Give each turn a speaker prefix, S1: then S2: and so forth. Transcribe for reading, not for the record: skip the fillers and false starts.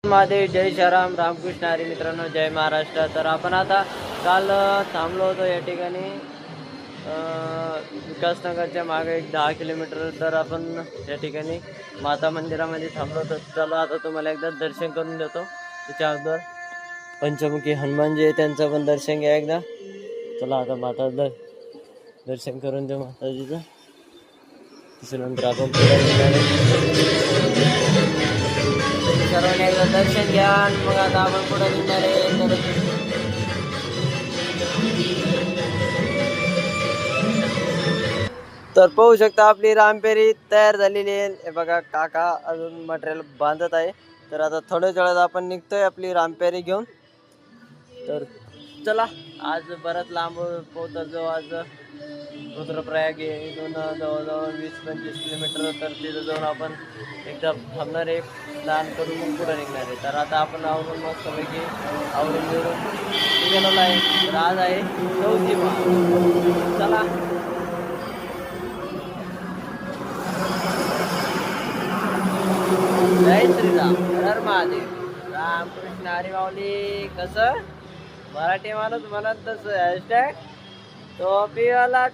S1: महादेव, जय श्रीराम, रामकृष्ण हरी. मित्रांनो, जय महाराष्ट्र. तर आपण आता काल थांबलो होतो या ठिकाणी विकासनगरच्या मागे एक 10 किलोमीटर. तर आपण या ठिकाणी माता मंदिरामध्ये थांबलो होतो. चला आता तुम्हाला एकदा दर्शन करून देतो. त्याच्या अगोदर पंचमुखी हनुमानजी आहे, त्यांचं पण दर्शन घ्या एकदा. चला आता माता दर्शन करून देऊ माताजीचं. त्याच्यानंतर आपण सर्वांनी एकदा दर्शन घ्या. मग आता आपण पुढे निघणार आहे. तर पाहू शकता आपली रामपेरी तयार झालेली आहे. हे बघा, काका अजून मटेरियल बांधत आहे. तर आता थोड्याच वेळात आपण निघतोय आपली रामपेरी घेऊन. तर चला, आज बराच लांब पोहोचतो. आज रुद्रप्रयाग इथून जवळजवळ 20-25 किलोमीटर. तर तिथं जाऊन आपण एकदा थांबणार आहे, स्नान करून मग पुढे निघणार आहे. तर आता आपण आवरून मस्तपैकी आवरून बिरून निघालेलो आहे. तर आज आहे 4 चला. जय श्रीराम, हर महादेव, रामकृष्ण हरी. माऊली कसं मराठी माणूस म्हणत तसं. हॅशटॅग टोपीवाला.